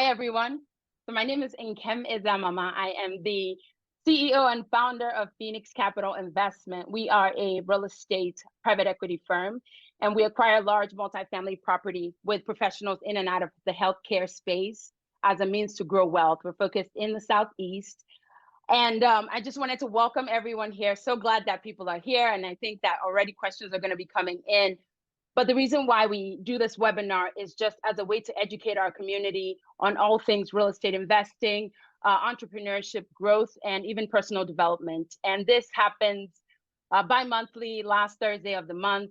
everyone. So my name is Nkem Ezeamama. I am the CEO and founder of Pheenyx Capital Investment. We are a real estate private equity firm, and we acquire large multifamily property with professionals in and out of the healthcare space as a means to grow wealth. We're focused in the Southeast. And I just wanted to welcome everyone here. So glad that people are here. And I think that already questions are going to be coming in. But the reason why we do this webinar is just as a way to educate our community on all things real estate investing, entrepreneurship, growth, and even personal development. And this happens bi-monthly, last Thursday of the month.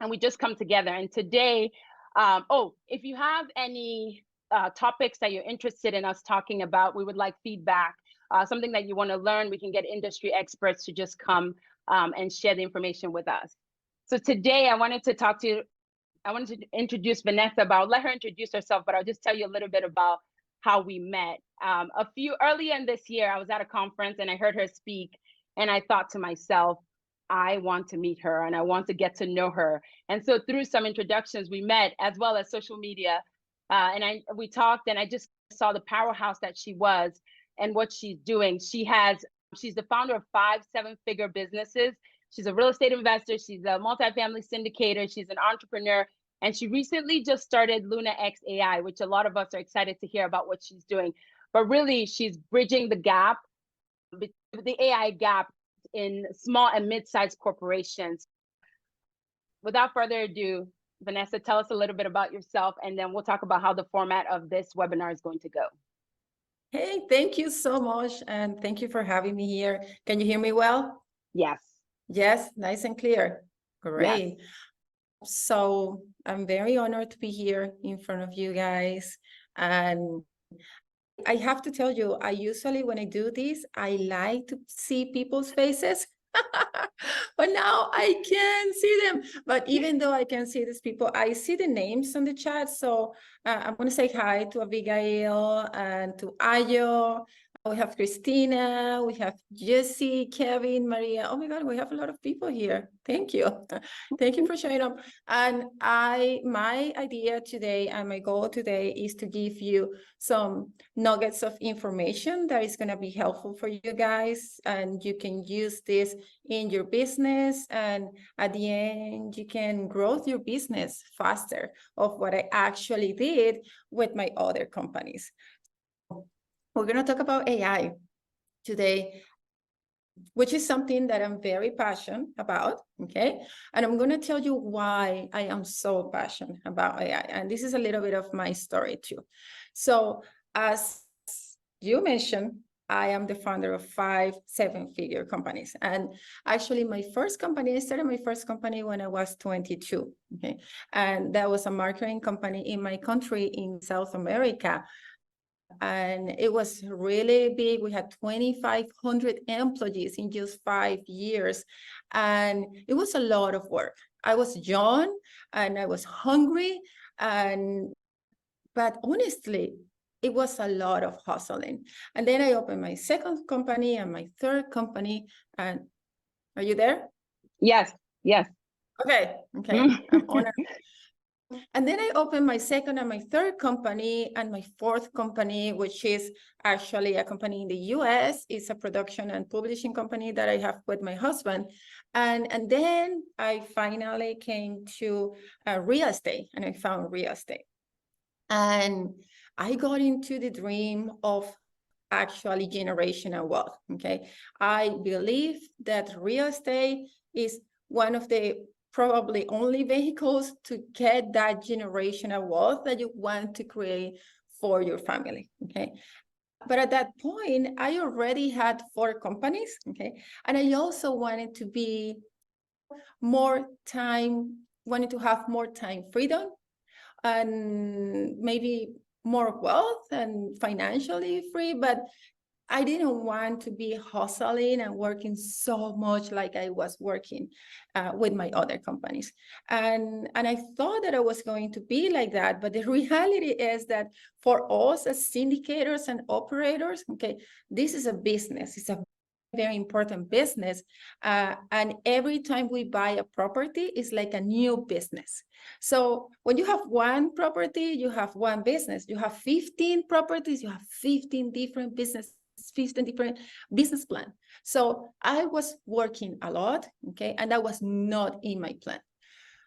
And we just come together. And today, if you have any topics that you're interested in us talking about, we would like feedback, something that you want to learn, we can get industry experts to just come and share the information with us. So today I wanted to introduce Vanessa, but I'll let her introduce herself, but I'll just tell you a little bit about how we met. Earlier in this year, I was at a conference and I heard her speak, and I thought to myself, I want to meet her and I want to get to know her. And so through some introductions, we met, as well as social media, we talked, and I just saw the powerhouse that she was and what she's doing. She's the founder of 5 7-figure businesses. She's a real estate investor. She's a multifamily syndicator. She's an entrepreneur. And she recently just started Luna X AI, which a lot of us are excited to hear about what she's doing. But really, she's bridging the gap, the AI gap in small and mid-sized corporations. Without further ado, Vanessa, tell us a little bit about yourself, and then we'll talk about how the format of this webinar is going to go. Hey, thank you so much. And thank you for having me here. Can you hear me well? Yes. Yes, nice and clear. Great. Yes. So I'm very honored to be here in front of you guys. And I have to tell you, I usually, when I do this, I like to see people's faces. But now I can see them. But even though I can see these people, I see the names on the chat. So I'm going to say hi to Abigail and to Ayo. We have Christina, we have Jesse, Kevin, Maria. Oh my God, we have a lot of people here. Thank you. Thank you for showing up. And my idea today and my goal today is to give you some nuggets of information that is going to be helpful for you guys. And you can use this in your business. And at the end, you can grow your business faster of what I actually did with my other companies. We're going to talk about AI today, which is something that I'm very passionate about, okay? And I'm going to tell you why I am so passionate about AI. And this is a little bit of my story too. So as you mentioned, I am the founder of 5 7-figure companies. And actually I started my first company when I was 22, okay? And that was a marketing company in my country in South America. And it was really big. We had 2,500 employees in just 5 years. And it was a lot of work. I was young and I was hungry. But honestly, it was a lot of hustling. And then I opened my second company and my third company. And are you there? Yes, yes. Okay, I'm honored. And then I opened my second and my third company, and my fourth company, which is actually a company in the US. It's a production and publishing company that I have with my husband. And then I finally came to real estate, and I found real estate. And I got into the dream of actually generational wealth, okay? I believe that real estate is one of the probably only vehicles to get that generational wealth that you want to create for your family, okay? But at that point, I already had 4 companies, okay? And I also wanted to have more time freedom and maybe more wealth and financially free, but I didn't want to be hustling and working so much like I was working with my other companies. And I thought that I was going to be like that, but the reality is that for us as syndicators and operators, okay, this is a business. It's a very important business. And every time we buy a property, it's like a new business. So when you have one property, you have one business. You have 15 properties, you have 15 different business, 15 different business plan. So I was working a lot, okay, and that was not in my plan.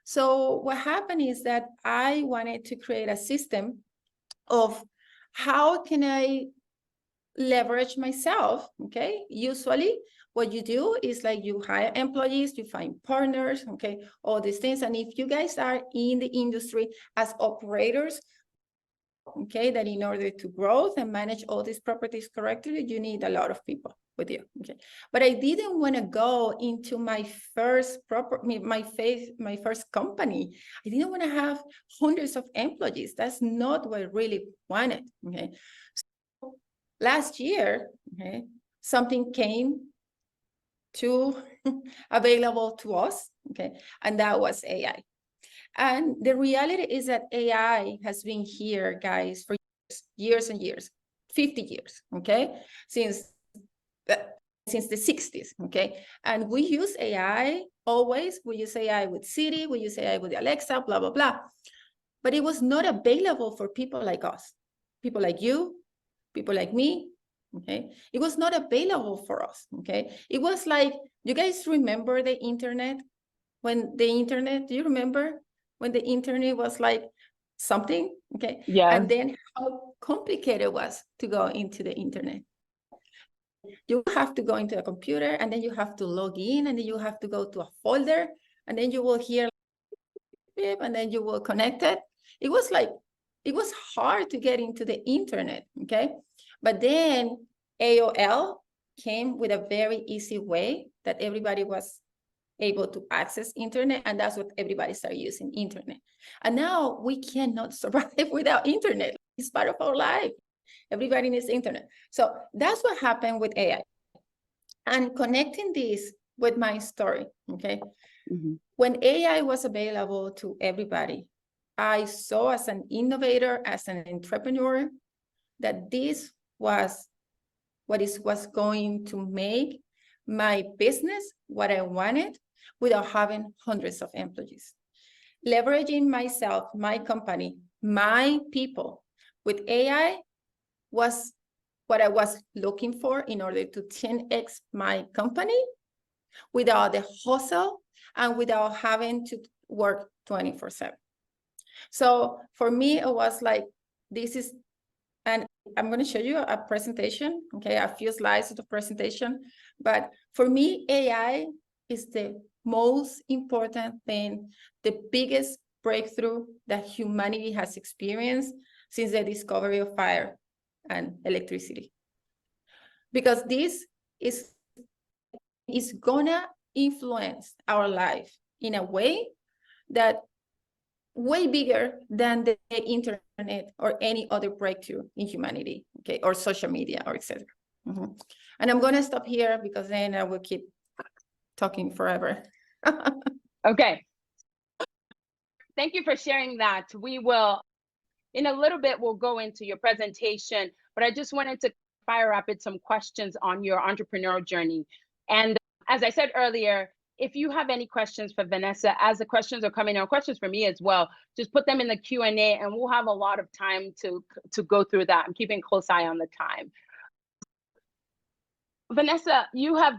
So what happened is that I wanted to create a system of how can I leverage myself, okay? Usually what you do is like you hire employees, you find partners, okay? All these things. And if you guys are in the industry as operators, okay, that in order to grow and manage all these properties correctly, you need a lot of people with you, okay? But I didn't want to go into my first my first company. I didn't want to have hundreds of employees. That's not what I really wanted, okay? So last year, okay, something came to available to us, okay, and that was AI. And the reality is that AI has been here, guys, for years and years, 50 years, okay? Since the 60s, okay? And we use AI always. We use AI with Siri, we use AI with Alexa, blah, blah, blah. But it was not available for people like us, people like you, people like me, okay? It was not available for us, okay? It was like, you guys remember the internet? When the internet, do you remember when the internet was like something, okay? Yes. And then how complicated it was to go into the internet. You have to go into a computer, and then you have to log in, and then you have to go to a folder, and then you will hear beep, and then you will connect it. It was like, it was hard to get into the internet, okay? But then AOL came with a very easy way that everybody was able to access internet, and that's what everybody started using, internet. And now we cannot survive without internet. It's part of our life. Everybody needs internet. So that's what happened with AI. And connecting this with my story, okay? Mm-hmm. When AI was available to everybody, I saw as an innovator, as an entrepreneur, that this was what was going to make my business what I wanted without having hundreds of employees. Leveraging myself, my company, my people with AI was what I was looking for in order to 10x my company without the hustle and without having to work 24/7. So for me, it was like, this is, and I'm going to show you a presentation, okay, a few slides of the presentation. But for me, AI is the most important thing, the biggest breakthrough that humanity has experienced since the discovery of fire and electricity. Because this is gonna influence our life in a way that way bigger than the internet or any other breakthrough in humanity, okay, or social media, or etc. Mm-hmm. And I'm going to stop here because then I will keep talking forever. Okay. Thank you for sharing that. We will, in a little bit, we'll go into your presentation, but I just wanted to fire rapid some questions on your entrepreneurial journey. And as I said earlier, if you have any questions for Vanessa, as the questions are coming in, questions for me as well, just put them in the Q&A and we'll have a lot of time to go through that. I'm keeping a close eye on the time. Vanessa, you have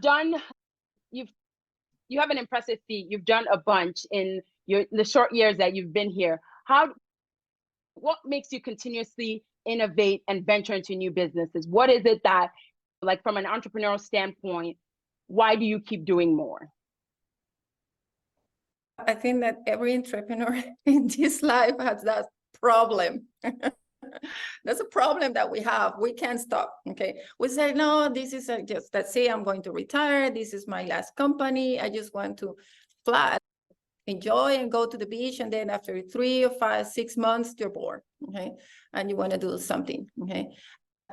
an impressive feat. You've done a bunch in the short years that you've been here. What makes you continuously innovate and venture into new businesses? What is it that, like from an entrepreneurial standpoint, why do you keep doing more? I think that every entrepreneur in this life has that problem. That's a problem that we have. We can't stop, okay? We say, no, this is just, let's say I'm going to retire. This is my last company. I just want to fly, enjoy and go to the beach. And then after 3 or 5, 6 months, you're bored, okay? And you want to do something, okay?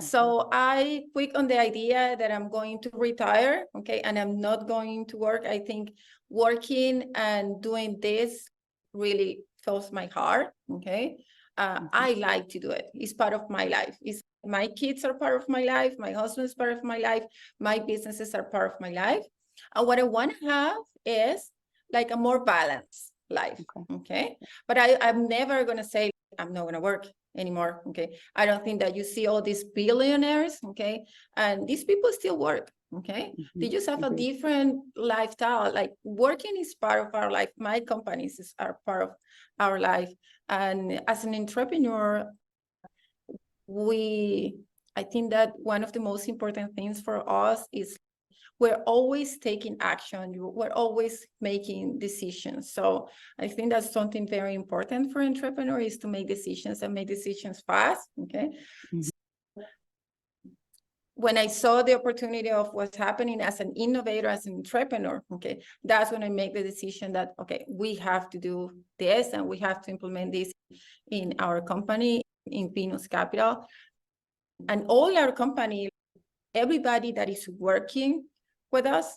So I quit on the idea that I'm going to retire, okay? And I'm not going to work. I think working and doing this really fills my heart, okay? I like to do it. It's part of my life. It's my kids are part of my life, my husband is part of my life, my businesses are part of my life. And what I want to have is like a more balanced life. Okay. But I'm never going to say I'm not going to work anymore. Okay. I don't think that you see all these billionaires. Okay. And these people still work. Okay. They just have a different lifestyle. Like working is part of our life. My companies are part of our life. And as an entrepreneur, I think that one of the most important things for us is we're always taking action. We're always making decisions. So I think that's something very important for entrepreneurs is to make decisions and make decisions fast. Okay. So when I saw the opportunity of what's happening as an innovator, as an entrepreneur, okay, that's when I make the decision that, okay, we have to do this and we have to implement this in our company, in Pheenyx Capital. And all our company, everybody that is working with us,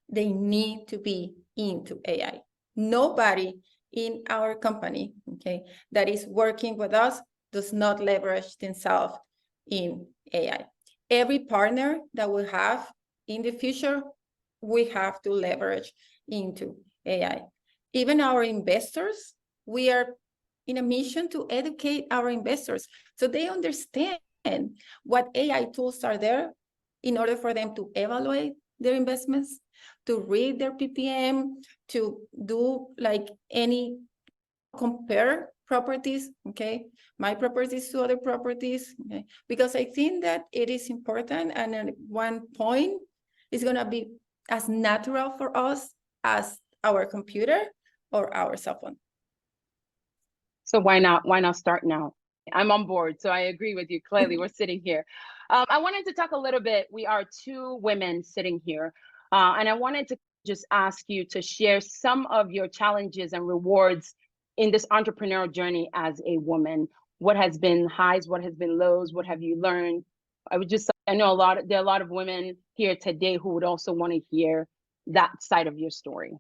they need to be into AI. Nobody in our company, okay, that is working with us does not leverage themselves in AI. Every partner that we have in the future, we have to leverage into AI. Even our investors, we are in a mission to educate our investors so they understand what AI tools are there in order for them to evaluate their investments, to read their PPM, to do like any compare properties, okay, my properties to other properties, okay? Because I think that it is important, and at one point it's going to be as natural for us as our computer or our cell phone. So why not start now? I'm on board, so I agree with you. Clearly, we're sitting here. I wanted to talk a little bit. We are two women sitting here, and I wanted to just ask you to share some of your challenges and rewards in this entrepreneurial journey as a woman. What has been highs? What has been lows? What have you learned? I know there are a lot of women here today who would also want to hear that side of your story.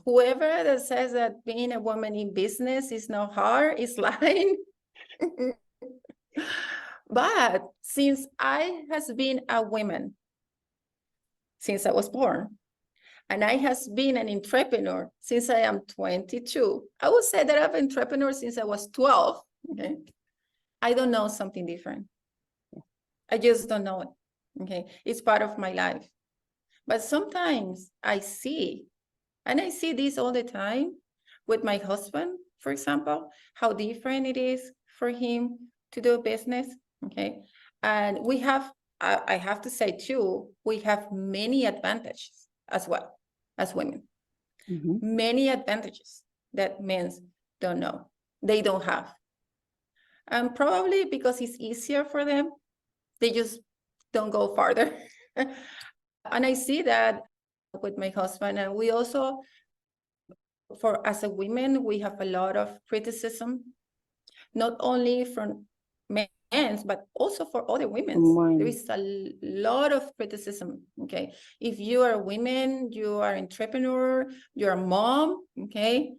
Whoever that says that being a woman in business is not hard is lying. But since I has been a woman since I was born, and I has been an entrepreneur since I am 22, I would say that I'm an entrepreneur since I was 12. Okay, I don't know something different. I just don't know it. Okay, it's part of my life. But sometimes I see, and I see this all the time with my husband, for example, how different it is for him to do business. Okay, and we have, I have to say too, we have many advantages as well as women. Many advantages that men don't know, they don't have. And probably because it's easier for them, they just don't go farther. And I see that with my husband. And we also, as a women, we have a lot of criticism, not only from men, but also for other women. There is a lot of criticism. Okay, if you are a woman, you are an entrepreneur, you're a mom. Okay,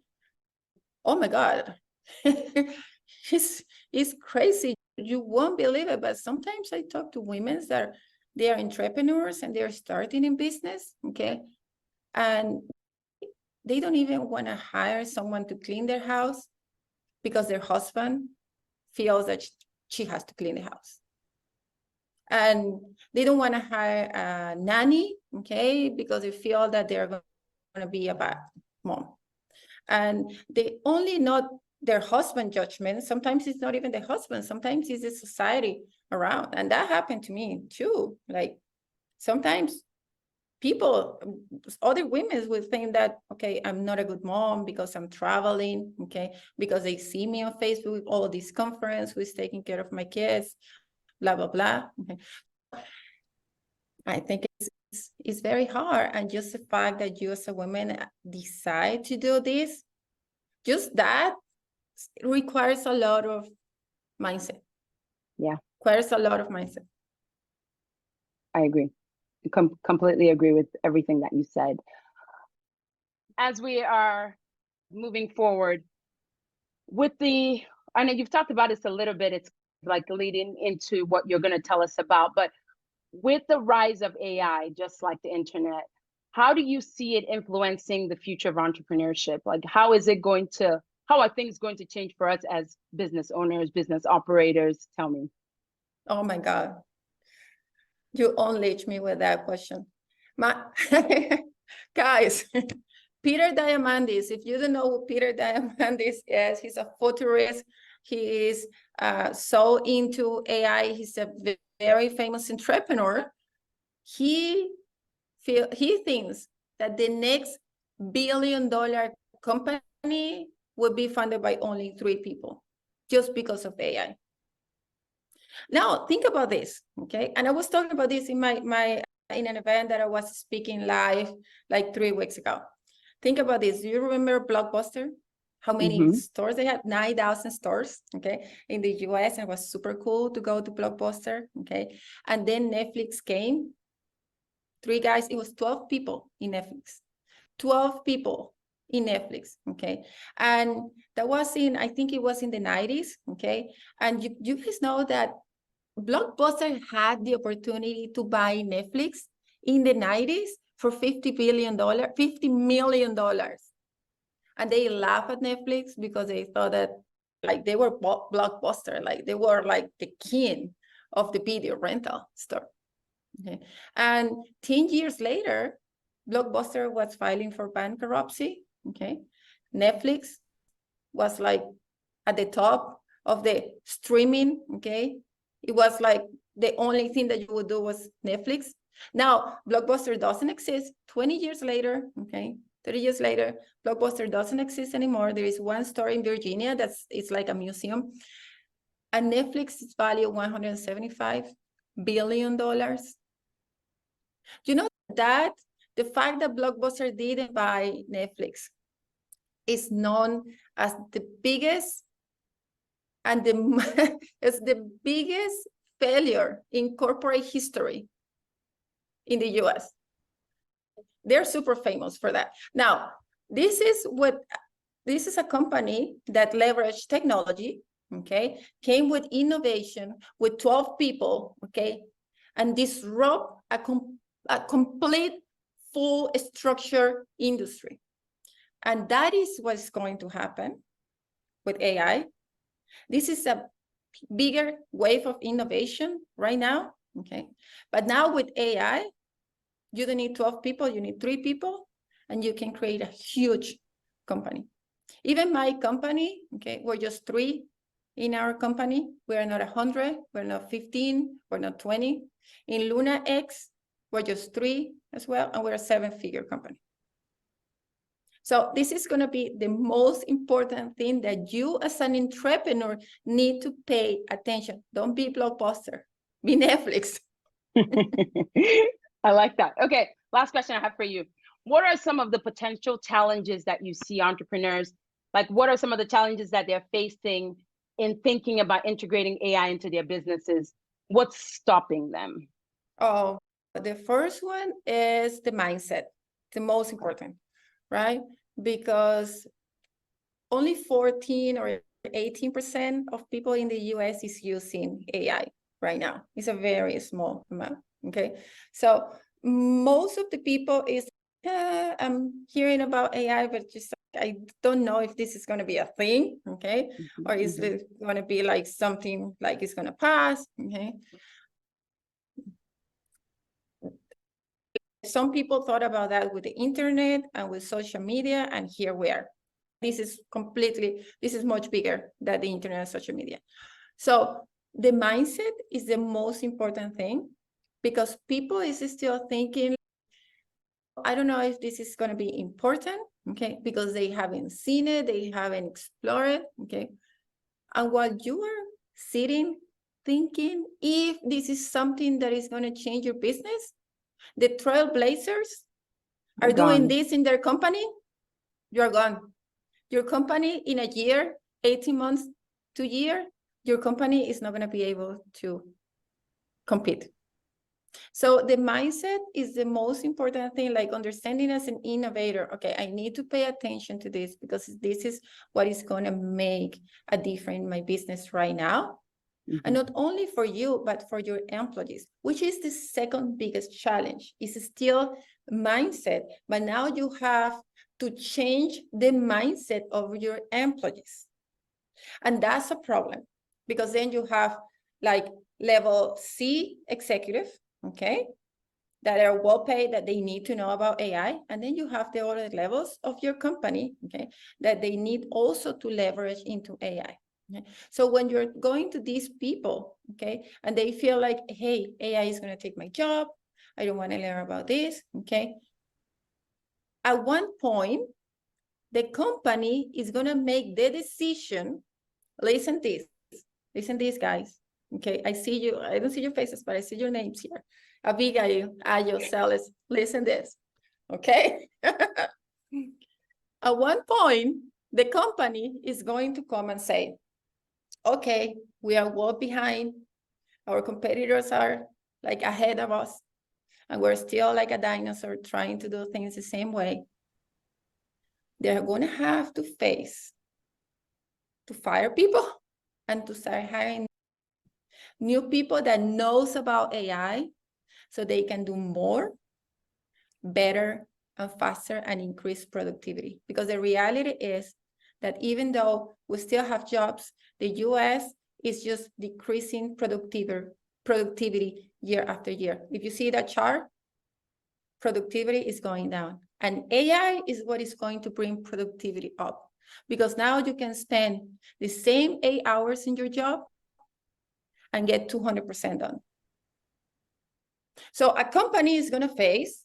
oh my God, it's crazy. You won't believe it, but sometimes I talk to women that they are entrepreneurs and they're starting in business. Okay, and they don't even want to hire someone to clean their house because their husband feels that she has to clean the house. And they don't want to hire a nanny, okay, because they feel that they're going to be a bad mom. And they only not their husband judgment. Sometimes it's not even the husband. Sometimes it's the society around. And that happened to me too. Like sometimes people, other women will think that, okay, I'm not a good mom because I'm traveling, okay, because they see me on Facebook, all this conference, who's taking care of my kids, blah, blah, blah. Okay. I think it's very hard. And just the fact that you as a woman decide to do this, just that requires a lot of mindset. Yeah. Requires a lot of mindset. I agree. Completely agree with everything that you said. As we are moving forward with the I know you've talked about this a little bit. It's like leading into what you're going to tell us about, but with the rise of AI, just like the internet, how do you see it influencing the future of entrepreneurship? Like, how are things going to change for us as business owners, business operators? Tell me. Oh my God. You unleash me with that question. My guys, Peter Diamandis, if you don't know who Peter Diamandis is, he's a futurist. He is so into AI. He's a very famous entrepreneur. He thinks that the next billion-dollar company will be funded by only 3 people, just because of AI. Now, think about this, okay? And I was talking about this in in an event that I was speaking live like 3 weeks ago. Think about this. Do you remember Blockbuster? How many stores they had? 9,000 stores, okay, in the US, and it was super cool to go to Blockbuster, okay? And then Netflix came. 3 guys, it was 12 people in Netflix. 12 people in Netflix, okay? And that was I think it was in the 90s, okay? And you guys know that Blockbuster had the opportunity to buy Netflix in the 90s for $50 million. And they laughed at Netflix because they thought that like they were Blockbuster, like they were like the king of the video rental store. Okay. And 10 years later, Blockbuster was filing for bankruptcy. Okay. Netflix was like at the top of the streaming. Okay. It was like the only thing that you would do was Netflix. Now, Blockbuster doesn't exist. 20 years later, okay, 30 years later, Blockbuster doesn't exist anymore. There is one store in Virginia it's like a museum. And Netflix is valued $175 billion. You know that the fact that Blockbuster didn't buy Netflix is known as the biggest and it's the biggest failure in corporate history in the US. They're super famous for that. Now, this is a company that leveraged technology, okay, came with innovation with 12 people, okay, and disrupt a complete full structure industry. And that is what's going to happen with AI. This is a bigger wave of innovation right now, okay? But now with AI, you don't need 12 people, you need 3 people, and you can create a huge company. Even my company, okay, we're just 3 in our company. We're not 100, we're not 15, we're not 20. In Luna X, we're just 3 as well, and we're a 7-figure company. So this is going to be the most important thing that you as an entrepreneur need to pay attention. Don't be Blockbuster, be Netflix. I like that. Okay, last question I have for you. What are some of the potential challenges that you see entrepreneurs, like what are some of the challenges that they're facing in thinking about integrating AI into their businesses? What's stopping them? Oh, the first one is the mindset, the most important, right? Because only 14 or 18% of people in the US is using AI right now. It's a very small amount, okay? So most of the people is, I'm hearing about AI, but just I don't know if this is going to be a thing, okay? Or is it going to be like something like it's going to pass, okay? Some people thought about that with the internet and with social media, and here we are. This is much bigger than the internet and social media. So the mindset is the most important thing, because people is still thinking, I don't know if this is going to be important, okay, because they haven't seen it, they haven't explored it, okay. And while you are sitting thinking if this is something that is going to change your business, the trailblazers are doing this in their company, you're gone. Your company in a year, 18 months to a year, your company is not going to be able to compete. So the mindset is the most important thing, like understanding as an innovator, okay, I need to pay attention to this because this is what is going to make a difference in my business right now. And not only for you, but for your employees, which is the second biggest challenge. It's still mindset, but now you have to change the mindset of your employees. And that's a problem because then you have like level C executive, okay, that are well paid, that they need to know about AI. And then you have the other levels of your company, okay, that they need also to leverage into AI. Okay? So when you're going to these people, okay, and they feel like, hey, AI is going to take my job, I don't want to learn about this, okay. At one point, the company is going to make the decision. Listen this, guys. Okay, I see you. I don't see your faces, but I see your names here. Abigail, Ayo, Celis, listen this. Okay. At one point, the company is going to come and say, okay, we are well behind. Our competitors are like ahead of us. And we're still like a dinosaur trying to do things the same way. They're going to have to face to fire people and to start hiring new people that knows about AI so they can do more, better, and faster and increase productivity. Because the reality is that even though we still have jobs, the US is just decreasing productivity year after year. If you see that chart, productivity is going down. And AI is what is going to bring productivity up. Because now you can spend the same 8 hours in your job and get 200% done. So a company is going to face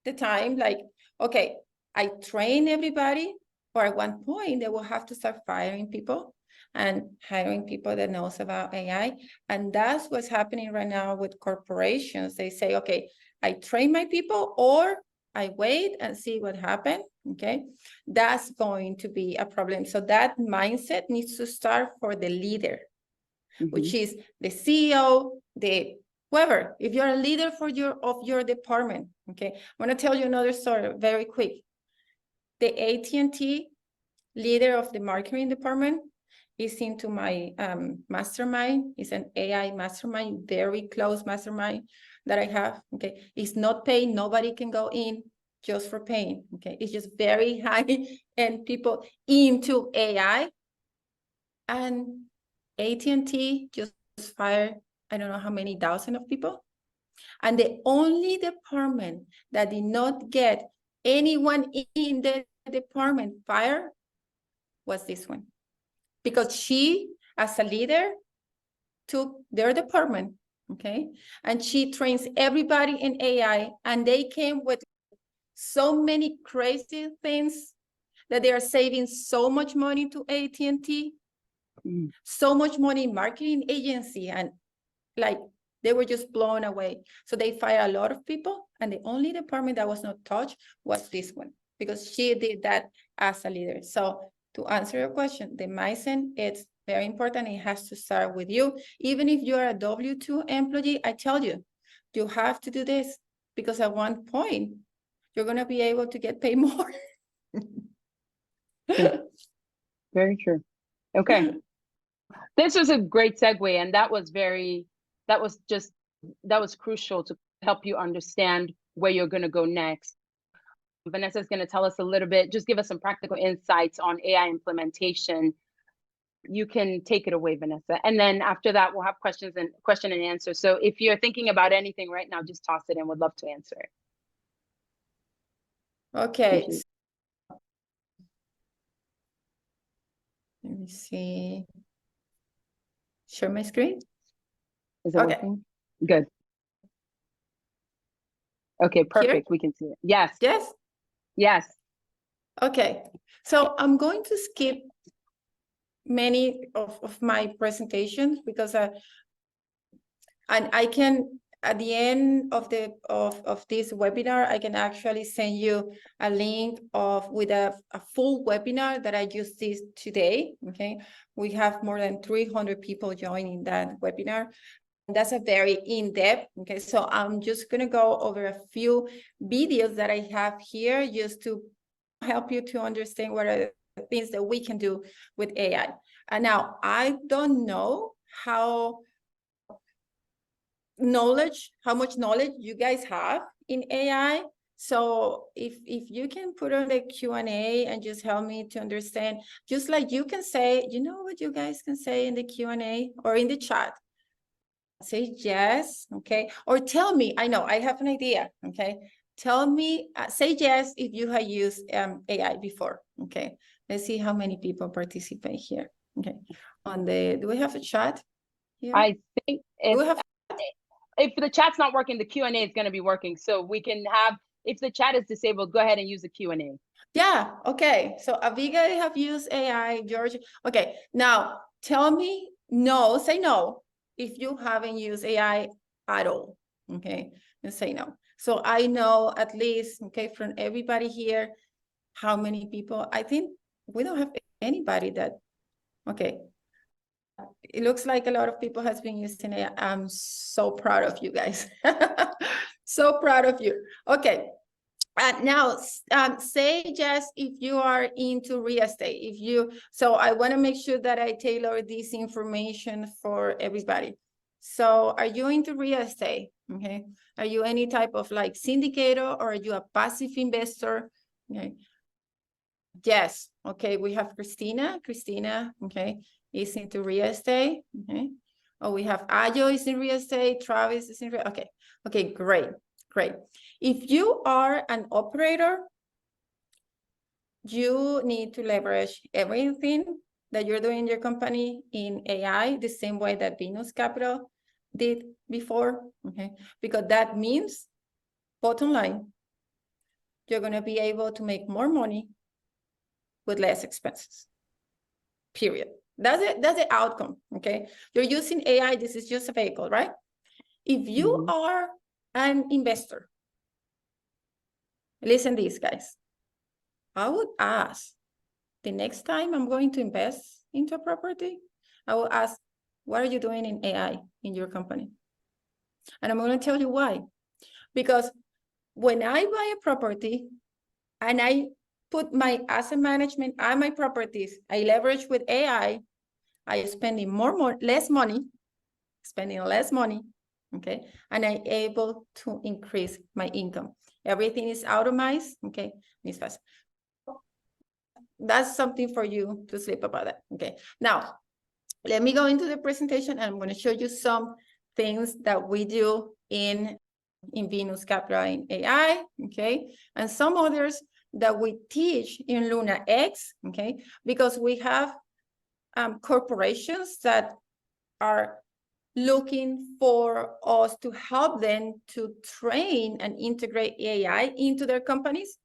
the time like, okay, I train everybody, or at one point they will have to start firing people and hiring people that knows about AI. And that's what's happening right now with corporations. They say, okay, I train my people or I wait and see what happens. Okay, that's going to be a problem. So that mindset needs to start for the leader, which is the CEO, the whoever. If you're a leader for your department, okay. I want to tell you another story very quick. The AT&T leader of the marketing department is into my mastermind. It's an AI mastermind, very close mastermind that I have. Okay, it's not paid. Nobody can go in just for paying. Okay, it's just very high and people into AI. And AT&T just fired, I don't know how many thousand of people. And the only department that did not get anyone in the department fired was this one. Because she, as a leader, took their department, okay? And she trains everybody in AI, and they came with so many crazy things that they are saving so much money to AT&T, so much money in marketing agency, and like they were just blown away. So they fired a lot of people, and the only department that was not touched was this one, because she did that as a leader. So to answer your question, the mindset, it's very important. It has to start with you. Even if you're a W-2 employee, I tell you, you have to do this, because at one point, you're going to be able to get paid more. Very true. Okay. This was a great segue, and that was crucial to help you understand where you're going to go next. Vanessa is going to tell us a little bit, just give us some practical insights on AI implementation. You can take it away, Vanessa. And then after that, we'll have question and answer. So if you're thinking about anything right now, just toss it in. Would love to answer it. Okay. Let me see. Share my screen? Is it working? Good. Okay, perfect. Here? We can see it. Yes. Yes? Yes. Okay. So I'm going to skip many of my presentations because and I can, at the end of this webinar, I can actually send you a link with a full webinar that I just did today. Okay, we have more than 300 people joining that webinar. That's a very in-depth, okay? So I'm just gonna go over a few videos that I have here just to help you to understand what are the things that we can do with AI. And now, I don't know how much knowledge you guys have in AI. So if you can put on the Q&A and just help me to understand, just like you can say, you know what you guys can say in the Q&A or in the chat. Say yes, okay? Or tell me, I know, I have an idea, okay? Tell me, say yes if you have used AI before, okay? Let's see how many people participate here, okay? Do we have a chat here? I think Do we have? if the chat's not working, the Q&A is going to be working. So we can have, if the chat is disabled, go ahead and use the Q&A. Yeah, okay. So Abigail have used AI, George. Okay, now tell me no, say no if you haven't used AI at all, okay? And say no. So I know at least, okay, from everybody here, how many people, I think we don't have anybody that, okay. It looks like a lot of people has been using it. I'm so proud of you guys. So proud of you. Okay. Now, say just if you are into real estate, so I want to make sure that I tailor this information for everybody. So are you into real estate? Okay. Are you any type of like syndicator or are you a passive investor? Okay. Yes. Okay. We have Christina. Christina, okay, is into real estate. Okay. Oh, we have Ayo is in real estate. Travis is in real. Okay. Okay. Great. Great. If you are an operator, you need to leverage everything that you're doing in your company in AI the same way that Venus Capital did before. Okay. Because that means, bottom line, you're going to be able to make more money with less expenses. Period. That's it. That's the outcome. Okay. You're using AI. This is just a vehicle, right? If you are an investor, listen to this, guys. I would ask the next time I'm going to invest into a property, I will ask, what are you doing in AI in your company? And I'm going to tell you why. Because when I buy a property and I put my asset management on my properties, I leverage with AI, I spending less money, okay? And I'm able to increase my income. Everything is automized, okay? It's fast. That's something for you to sleep about that, okay? Now, let me go into the presentation and I'm going to show you some things that we do in Venus Capital in AI, okay? And some others that we teach in Luna X, okay? Because we have corporations that are looking for us to help them to train and integrate AI into their companies.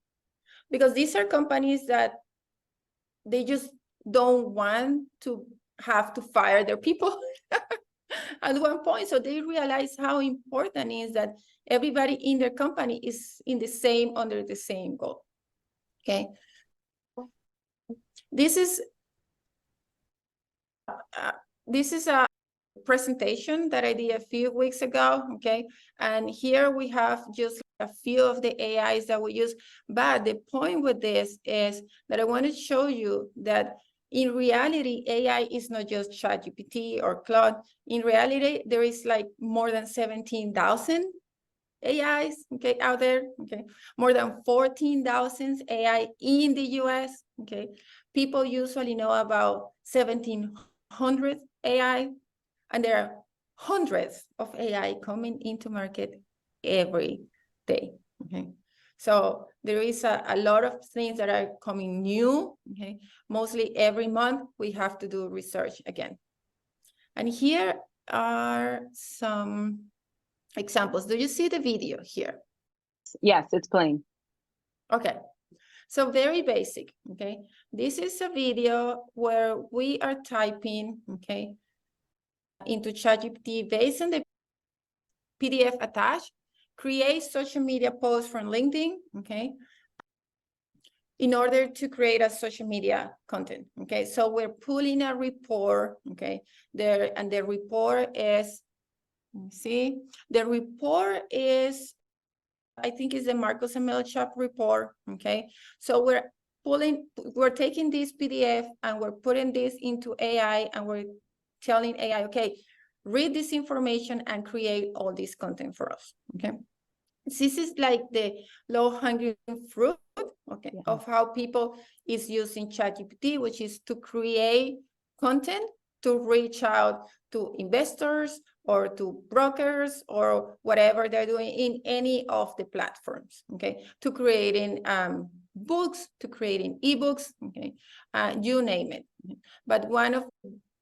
Because these are companies that they just don't want to have to fire their people at one point. So they realize how important it is that everybody in their company is under the same goal. Okay. This is a presentation that I did a few weeks ago. Okay. And here we have just a few of the AIs that we use. But the point with this is that I want to show you that in reality, AI is not just ChatGPT or Claude. In reality, there is like more than 17,000 AIs, okay, out there, okay, more than 14,000 AI in the US, okay. People usually know about 1,700 AI, and there are hundreds of AI coming into market every day, okay. So there is a lot of things that are coming new, okay. Mostly every month we have to do research again. And here are some examples. Do you see the video here? Yes, it's playing. Okay. So very basic, okay? This is a video where we are typing, okay, into ChatGPT based on the PDF attached, create social media posts from LinkedIn, okay, in order to create a social media content, okay? So we're pulling a report, okay, there, and the report is See, the report is, I think it's the Marcos and Melchap report, okay? So we're taking this PDF and we're putting this into AI and we're telling AI, okay, read this information and create all this content for us, okay? This is like the low-hanging fruit, okay, Yeah. of how people is using ChatGPT, which is to create content to reach out to investors or to brokers or whatever they're doing in any of the platforms, okay, to creating books, to creating ebooks, okay, you name it. But one of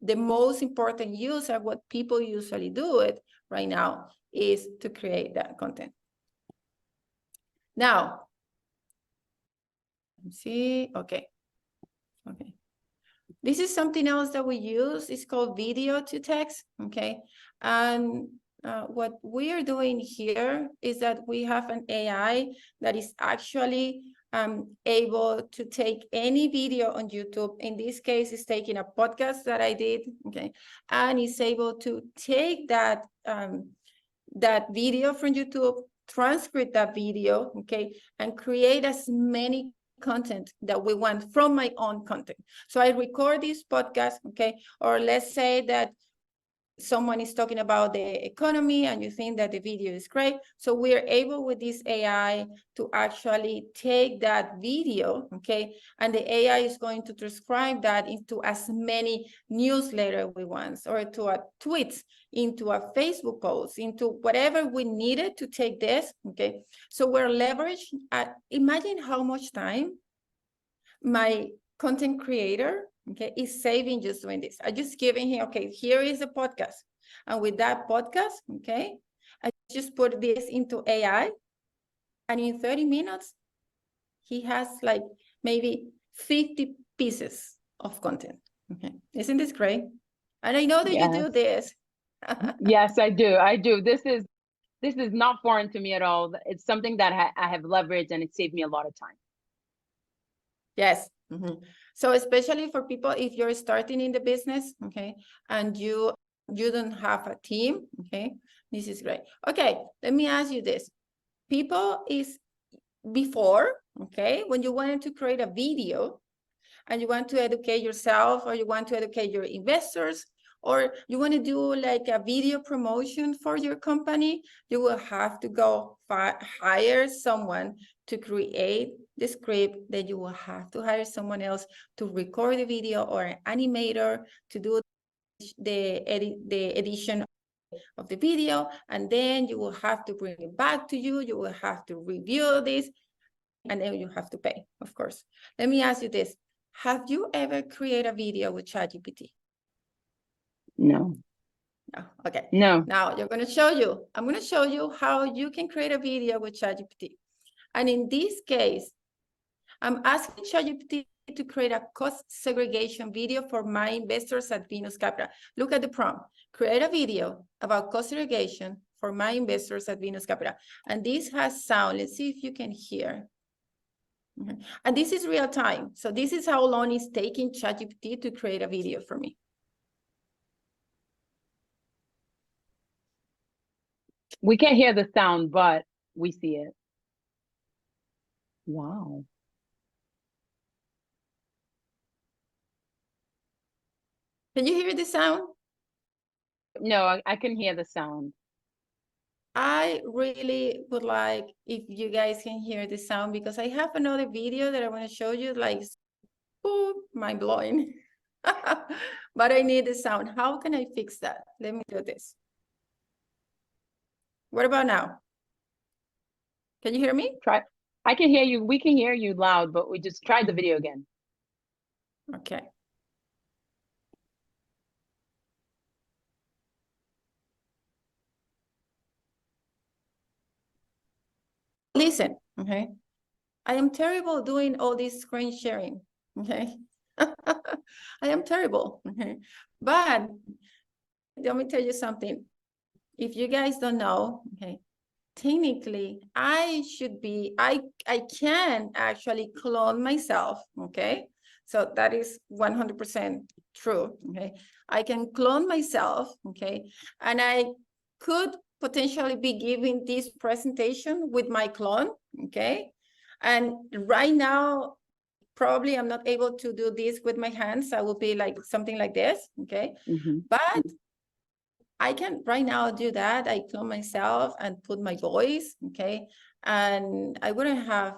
the most important use of what people usually do it right now is to create that content. Now, see, okay. This is something else that we use. It's called video to text, okay? And what we are doing here is that we have an AI that is actually able to take any video on YouTube. In this case, it's taking a podcast that I did, okay? And it's able to take that, that video from YouTube, transcribe that video, okay, and create as many content that we want from my own content. So I record this podcast, okay, or let's say that someone is talking about the economy and you think that the video is great. So we're able with this AI to actually take that video, okay, and the AI is going to transcribe that into as many newsletter we want, or to a tweets, into a Facebook post, into whatever we needed to take this, okay. So we're leveraged at, imagine how much time my content creator, okay, is saving just doing this. I just giving him, okay, here is a podcast. And with that podcast, okay, I just put this into AI. And in 30 minutes, he has like maybe 50 pieces of content. Okay, isn't this great? And I know that you do this. Yes, I do. I do. This is not foreign to me at all. It's something that I have leveraged, and it saved me a lot of time. Yes. Mm-hmm. So especially for people, if you're starting in the business, okay, and you don't have a team, okay, this is great. Okay, let me ask you this. People is before, okay, when you wanted to create a video and you want to educate yourself, or you want to educate your investors, or you want to do like a video promotion for your company, you will have to go hire someone to create the script. Then you will have to hire someone else to record the video, or an animator to do the edition of the video. And then you will have to bring it back to you. You will have to review this, and then you have to pay, of course. Let me ask you this. Have you ever created a video with ChatGPT? No. No. Okay. No. Now I'm going to show you how you can create a video with ChatGPT. And in this case, I'm asking ChatGPT to create a cost segregation video for my investors at Venus Capital. Look at the prompt. Create a video about cost segregation for my investors at Venus Capital. And this has sound. Let's see if you can hear. And this is real time. So this is how long it's taking ChatGPT to create a video for me. We can't hear the sound, but we see it. Wow. Can you hear the sound? No, I can hear the sound. I really would like if you guys can hear the sound, because I have another video that I want to show you, like, oh, mind blowing. But I need the sound. How can I fix that? Let me do this. What about now? Can you hear me? Try. I can hear you. We can hear you loud, but we just tried the video again. Okay. Listen, okay? I am terrible doing all this screen sharing, okay? I am terrible, okay? But let me tell you something. If you guys don't know, okay, technically, I can actually clone myself, okay? So that is 100% true, okay? I can clone myself, okay? And I could potentially be giving this presentation with my clone, okay? And right now, probably I'm not able to do this with my hands. I will be like something like this, okay? But I can right now do that. I clone myself and put my voice, okay? And I wouldn't have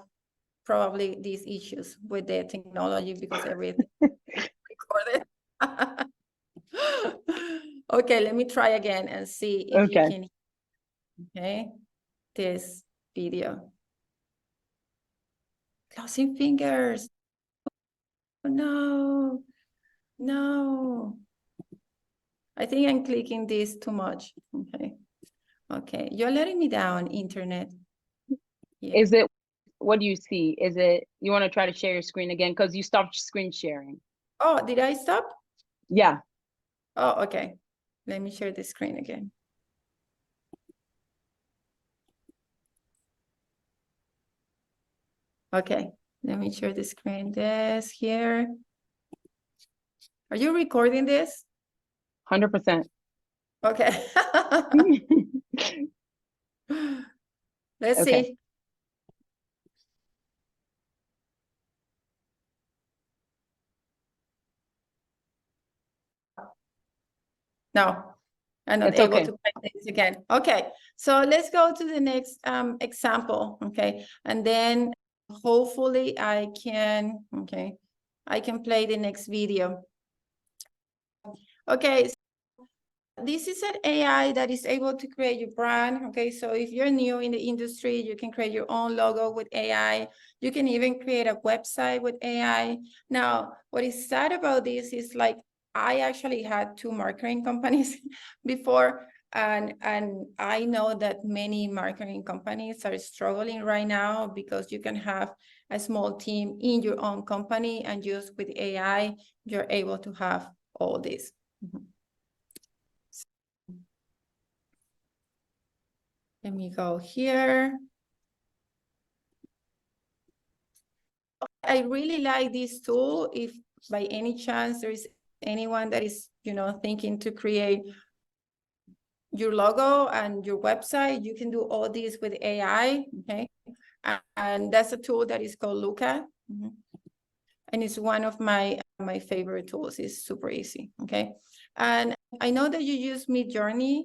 probably these issues with the technology because everything recorded. Okay, let me try again and see if you can, okay, this video. Closing fingers. Oh, no, no. I think I'm clicking this too much. Okay. Okay. You're letting me down, internet. Yeah. Is it, what do you see? Is it, you want to try to share your screen again? Because you stopped screen sharing. Oh, did I stop? Yeah. Oh, okay. Let me share the screen again. Okay. Let me share the screen. This here. Are you recording this? 100%. Okay. Let's Okay. see. No, I'm not It's able okay. to play this again. Okay, so let's go to the next example, okay? And then hopefully I can, okay, I can play the next video. Okay, so this is an AI that is able to create your brand, okay? So if you're new in the industry, you can create your own logo with AI. You can even create a website with AI. Now, what is sad about this is like, I actually had 2 marketing companies before, and I know that many marketing companies are struggling right now because you can have a small team in your own company, and just with AI, you're able to have all this. Let me go here. I really like this tool. If by any chance there is anyone that is, thinking to create your logo and your website, you can do all this with AI, okay? And that's a tool that is called Luca. And it's one of my favorite tools. It's super easy, okay? And I know that you use Midjourney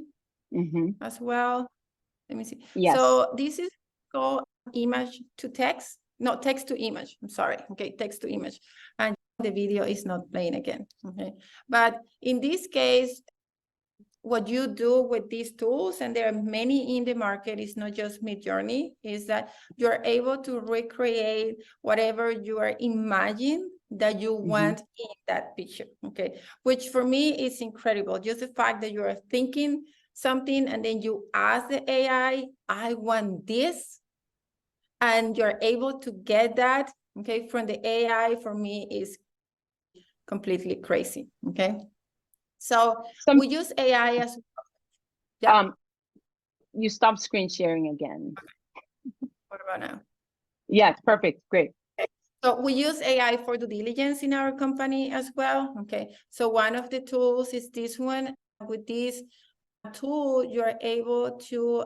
as well. Let me see. Yes. So this is called image to text, not text to image. I'm sorry. Okay, text to image. And the video is not playing again. Okay. But in this case, what you do with these tools, and there are many in the market, is not just Midjourney, is that you're able to recreate whatever you are imagining that you want in that picture, okay? Which for me is incredible. Just the fact that you are thinking something and then you ask the AI, I want this, and you're able to get that, okay, from the AI, for me is completely crazy, okay? So we use AI as you stopped screen sharing again. What about now? Yes, perfect, great. So we use AI for due diligence in our company as well. Okay, so one of the tools is this one. With this tool, you're able to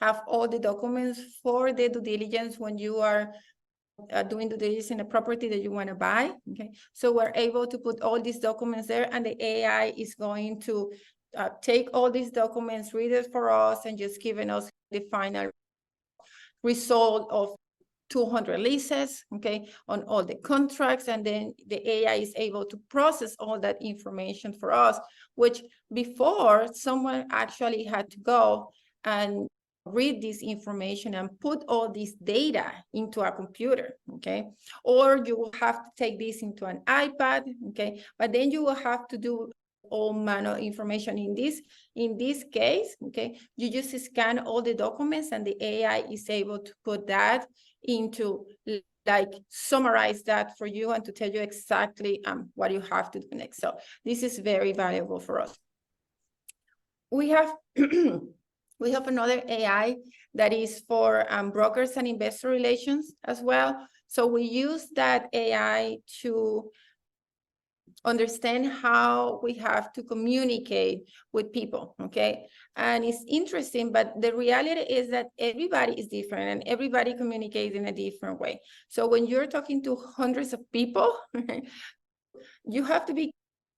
have all the documents for the due diligence when you are doing due diligence in a property that you want to buy. Okay, so we're able to put all these documents there, and the AI is going to take all these documents, read it for us, and just giving us the final result of 200 leases, okay, on all the contracts, and then the AI is able to process all that information for us, which before someone actually had to go and read this information and put all this data into a computer, okay? Or you will have to take this into an iPad, okay? But then you will have to do all manual information. In this case, okay, you just scan all the documents and the AI is able to put that into, like, summarize that for you and to tell you exactly what you have to do next. So this is very valuable for us. We have we have another AI that is for brokers and investor relations as well. So we use that AI to understand how we have to communicate with people, okay? And it's interesting, but the reality is that everybody is different and everybody communicates in a different way. So when you're talking to hundreds of people, you have to be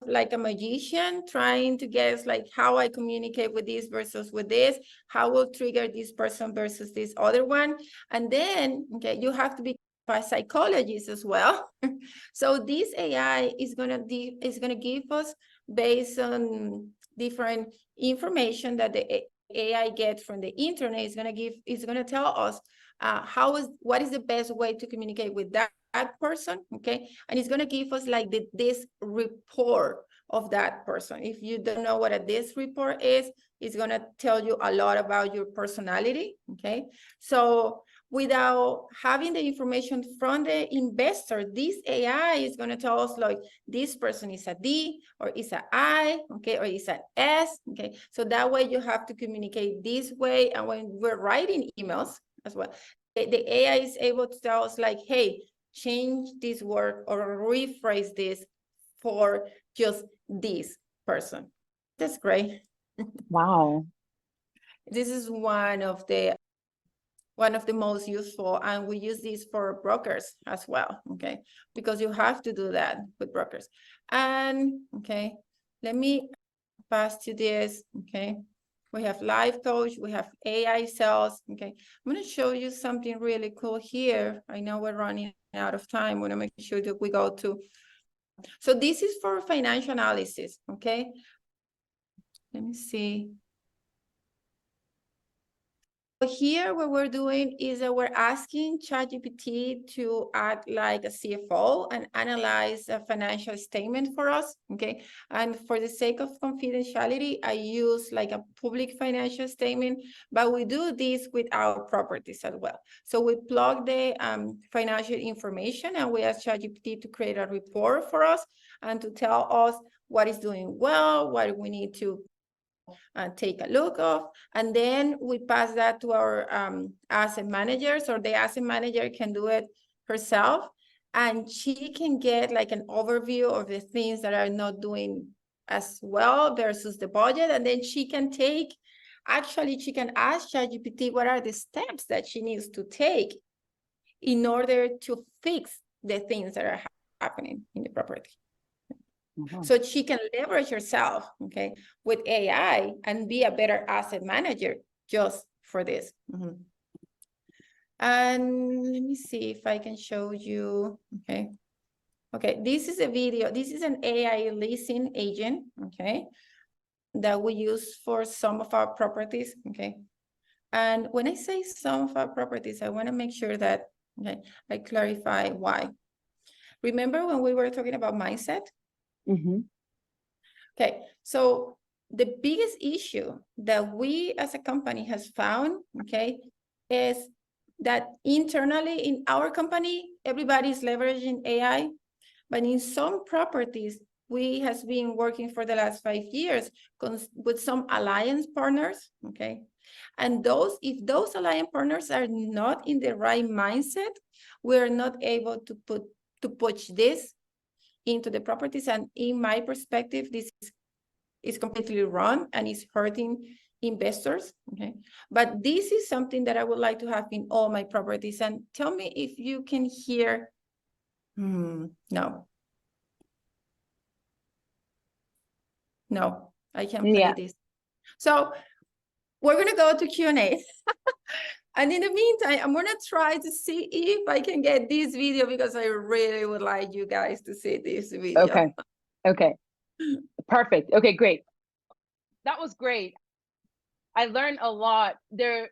like a magician trying to guess like how I communicate with this versus with this, how will trigger this person versus this other one. And then, okay, you have to be a psychologist as well. So this AI is gonna give us based on different information that the AI gets from the internet. Is gonna tell us what is the best way to communicate with that person, okay? And it's gonna give us like this report of that person. If you don't know what a this report is, it's gonna tell you a lot about your personality, okay? So without having the information from the investor, this AI is gonna tell us like, this person is a D, or is a I, okay, or is an S, okay? So that way you have to communicate this way. And when we're writing emails as well, the AI is able to tell us like, hey, change this word or rephrase this for just this person. That's great. Wow. This is one of the most useful, and we use this for brokers as well, okay? Because you have to do that with brokers. And okay, let me pass to this, okay? We have life coach, we have AI sales, okay? I'm gonna show you something really cool here. I know we're running out of time. I wanna make sure that we go to, so this is for financial analysis, okay? Let me see. Here, what we're doing is that we're asking ChatGPT to act like a CFO and analyze a financial statement for us, okay? And for the sake of confidentiality, I use like a public financial statement, but we do this with our properties as well. So we plug the financial information and we ask ChatGPT to create a report for us and to tell us what is doing well, what we need to take a look of, and then we pass that to our asset managers, or the asset manager can do it herself, and she can get like an overview of the things that are not doing as well versus the budget, and then she can she can ask ChatGPT what are the steps that she needs to take in order to fix the things that are happening in the property. So she can leverage herself, okay, with AI and be a better asset manager just for this. And let me see if I can show you, okay. Okay, this is a video. This is an AI leasing agent, okay, that we use for some of our properties, okay. And when I say some of our properties, I want to make sure that, okay, I clarify why. Remember when we were talking about mindset? Okay, so the biggest issue that we as a company has found, okay, is that internally in our company, everybody's leveraging AI, but in some properties, we has been working for the last 5 years with some alliance partners, okay? And if those alliance partners are not in the right mindset, we're not able to push this into the properties. And in my perspective, this is completely wrong and is hurting investors, okay? But this is something that I would like to have in all my properties. And tell me if you can hear, no. No, I can't play this. So we're gonna go to Q&A. And in the meantime, I'm gonna try to see if I can get this video because I really would like you guys to see this video. Okay. Perfect. Okay, great. That was great. I learned a lot there.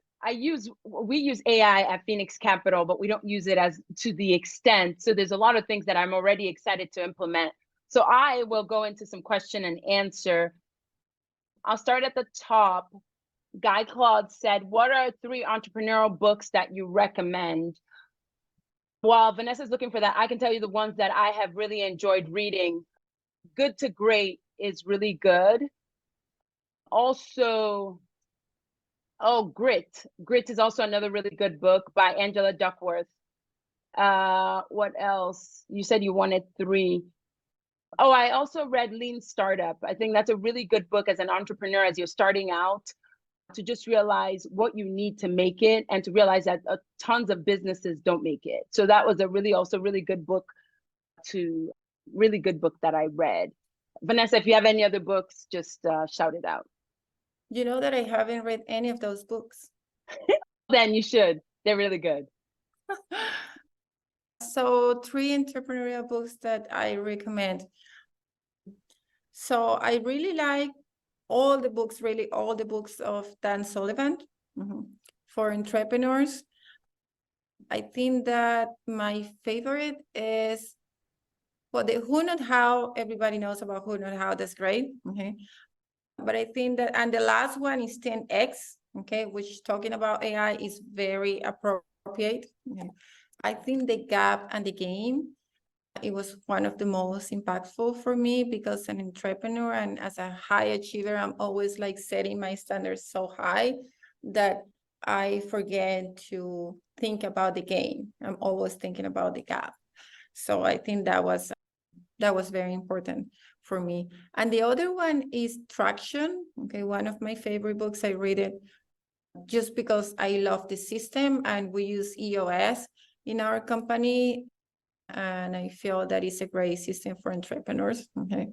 We use AI at Pheenyx Capital, but we don't use it to the extent. So there's a lot of things that I'm already excited to implement. So I will go into some question and answer. I'll start at the top. Guy Claude said, what are 3 entrepreneurial books that you recommend? While Vanessa's looking for that, I can tell you the ones that I have really enjoyed reading. Good to Great is really good. Also, Grit. Grit is also another really good book by Angela Duckworth. What else? You said you wanted 3. Oh, I also read Lean Startup. I think that's a really good book as an entrepreneur, as you're starting out, to just realize what you need to make it, and to realize that tons of businesses don't make it. So that was a really good book that I read. Vanessa, if you have any other books, just shout it out. You know that I haven't read any of those books. Then you should. They're really good. So 3 entrepreneurial books that I recommend. So I really like all the books of Dan Sullivan for entrepreneurs. I think that my favorite is, well, the Who Not How. Everybody knows about Who Not How. That's great. Okay. But I think that, and the last one is 10X, okay, which talking about AI is very appropriate. Okay. I think The Gap and The Game, it was one of the most impactful for me, because an entrepreneur and as a high achiever, I'm always like setting my standards so high that I forget to think about the game. I'm always thinking about the gap. So I think that was very important for me. And the other one is Traction. Okay, one of my favorite books. I read it just because I love the system, and we use EOS in our company, and I feel that it's a great system for entrepreneurs. Okay,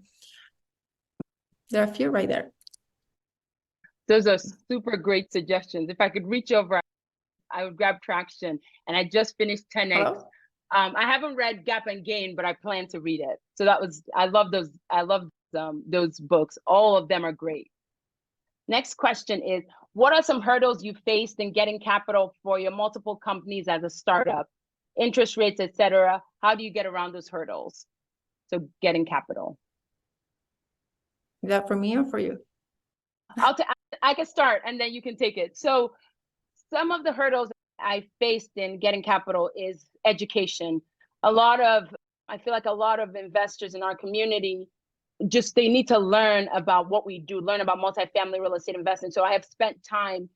there are a few right there. Those are super great suggestions. If I could reach over, I would grab Traction. And I just finished 10X. Hello? I haven't read Gap and Gain, but I plan to read it. So I love those books. All of them are great. Next question is, what are some hurdles you faced in getting capital for your multiple companies as a startup? Interest rates, etc. How do you get around those hurdles? So getting capital. Is that for me or for you? I can start and then you can take it. So some of the hurdles I faced in getting capital is education. I feel like a lot of investors in our community, they need to learn about what we do, learn about multifamily real estate investing. So I have spent time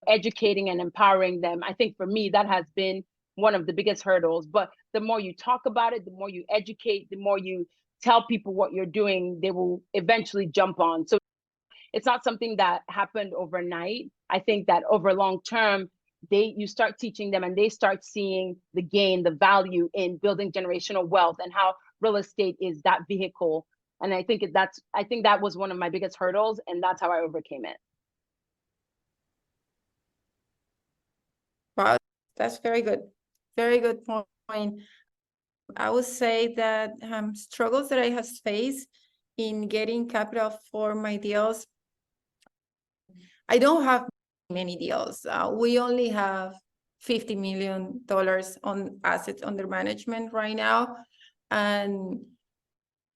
educating and empowering them. I think for me, that has been one of the biggest hurdles. But the more you talk about it, the more you educate, the more you tell people what you're doing, they will eventually jump on. So it's not something that happened overnight. I think that over long term, you start teaching them and they start seeing the gain, the value in building generational wealth, and how real estate is that vehicle. And I think that was one of my biggest hurdles, and that's how I overcame it. Wow, that's very good. Very good point. I would say that struggles that I have faced in getting capital for my deals, I don't have many deals. We only have $50 million on assets under management right now. And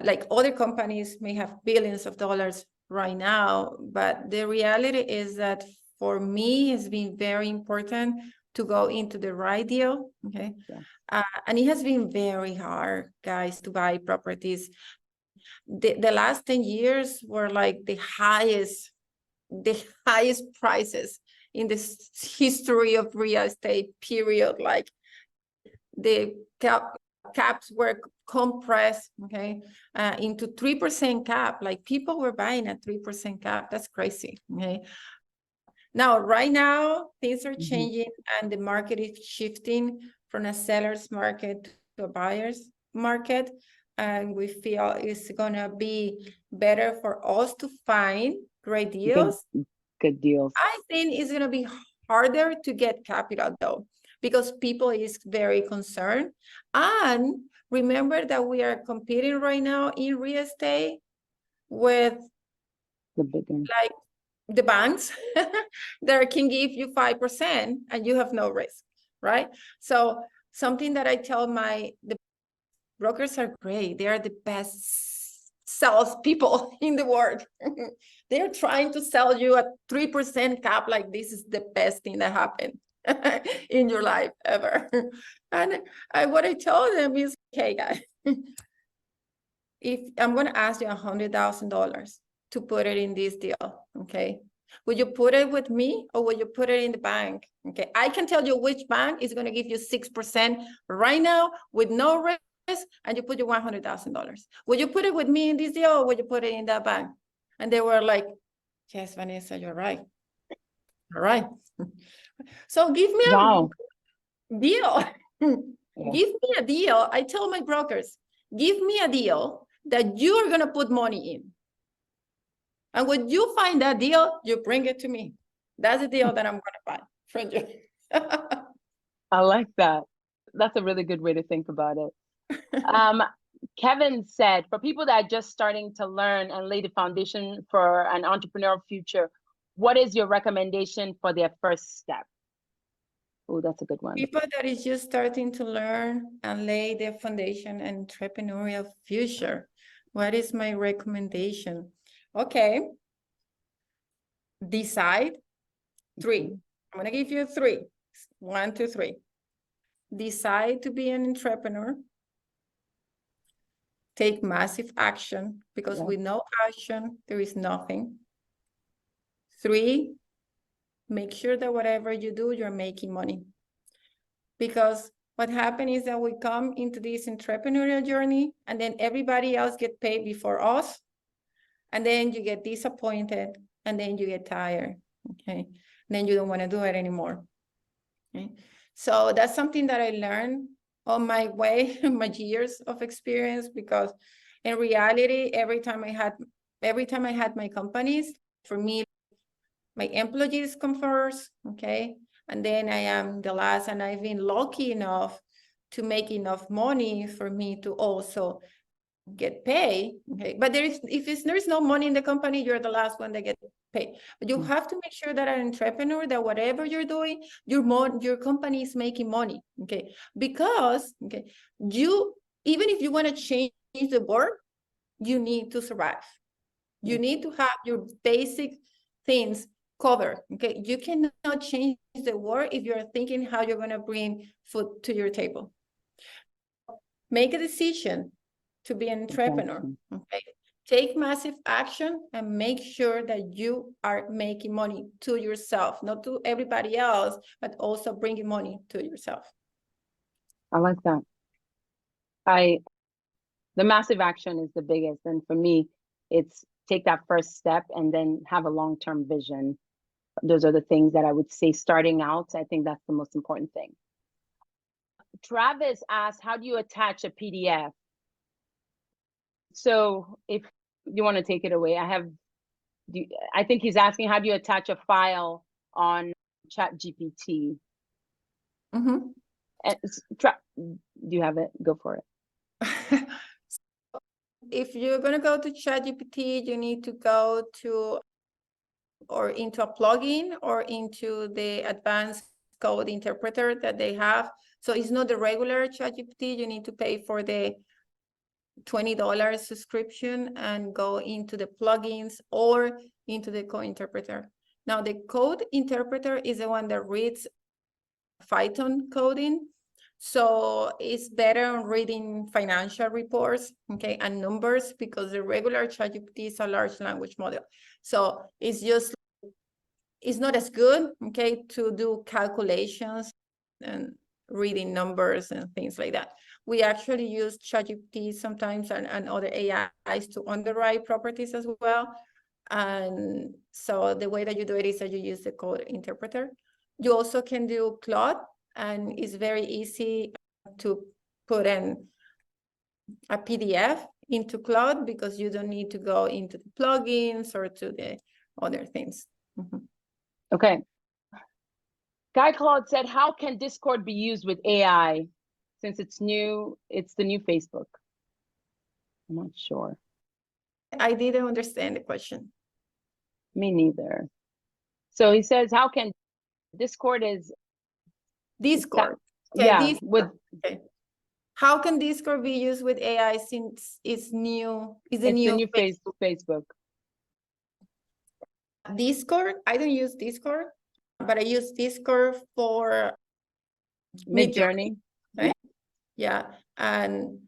like other companies may have billions of dollars right now, but the reality is that for me, it's been very important to go into the right deal, okay? Yeah. And it has been very hard, guys, to buy properties. The last 10 years were like the highest prices in the history of real estate, period. Like the caps were compressed, okay, into 3% cap. Like people were buying at 3% cap. That's crazy, okay? Now, right now, things are changing and the market is shifting from a seller's market to a buyer's market. And we feel it's gonna be better for us to find great deals. Good deals. I think it's gonna be harder to get capital though, because people is very concerned. And remember that we are competing right now in real estate with like the banks that can give you 5% and you have no risk, right? So something that I tell the brokers are great. They are the best salespeople in the world. They're trying to sell you a 3% cap like this is the best thing that happened in your life ever. And what I tell them is, okay, guys, if I'm going to ask you $100,000 to put it in this deal, okay? Would you put it with me or would you put it in the bank? Okay, I can tell you which bank is going to give you 6% right now with no risk and you put your $100,000. Would you put it with me in this deal, or would you put it in that bank? And they were like, yes, Vanessa, you're right. All right. So give me Wow. a deal. Yeah. Give me a deal. I tell my brokers, give me a deal that you are going to put money in. And when you find that deal, you bring it to me. That's the deal that I'm going to buy from you. I like that. That's a really good way to think about it. Kevin said, for people that are just starting to learn and lay the foundation for an entrepreneurial future, what is your recommendation for their first step? Oh, that's a good one. People that is just starting to learn and lay their foundation and entrepreneurial future. What is my recommendation? Okay. Decide 3. I'm going to give you 3. 1, 2, 3. Decide to be an entrepreneur. Take massive action, because with no action, there is nothing. 3, make sure that whatever you do, you're making money. Because what happened is that we come into this entrepreneurial journey, and then everybody else get paid before us. And then you get disappointed, and then you get tired. Okay. And then you don't want to do it anymore. Okay. So that's something that I learned on my way, my years of experience, because in reality, every time I had my companies, for me, my employees come first, okay? And then I am the last, and I've been lucky enough to make enough money for me to also get paid, okay? But there's no money in the company, you're the last one that get paid. But you have to make sure that an entrepreneur, that whatever you're doing, your company is making money, okay? Because, okay, even if you want to change the world, you need to survive. You need to have your basic things covered, okay? You cannot change the world if you're thinking how you're going to bring food to your table. Make a decision to be an entrepreneur, okay? Take massive action and make sure that you are making money to yourself, not to everybody else, but also bringing money to yourself. I like that. The massive action is the biggest. And for me, it's take that first step and then have a long-term vision. Those are the things that I would say starting out. I think that's the most important thing. Travis asked, how do you attach a PDF? So if you want to take it away, I think he's asking, how do you attach a file on ChatGPT? Mm-hmm. Do you have it? Go for it. If you're going to go to ChatGPT, you need to go to or into a plugin or into the advanced code interpreter that they have. So it's not the regular ChatGPT. You need to pay for the $20 subscription and go into the plugins or into the code interpreter. Now, the code interpreter is the one that reads Python coding. So it's better on reading financial reports, okay, and numbers, because the regular ChatGPT is a large language model. So it's not as good, okay, to do calculations and reading numbers and things like that. We actually use ChatGPT sometimes and other AIs to underwrite properties as well. And so the way that you do it is that you use the code interpreter. You also can do Claude, and it's very easy to put in a PDF into Claude because you don't need to go into the plugins or to the other things. Mm-hmm. Okay. Guy Claude said, how can Discord be used with AI? Since it's new, it's the new Facebook. I'm not sure. I didn't understand the question. Me neither. So he says, how can Discord is Discord. Okay, yeah, Discord. Okay. How can Discord be used with AI since it's new? It's the new Facebook. Discord, I don't use Discord, but I use Discord for Midjourney. Right? Yeah, and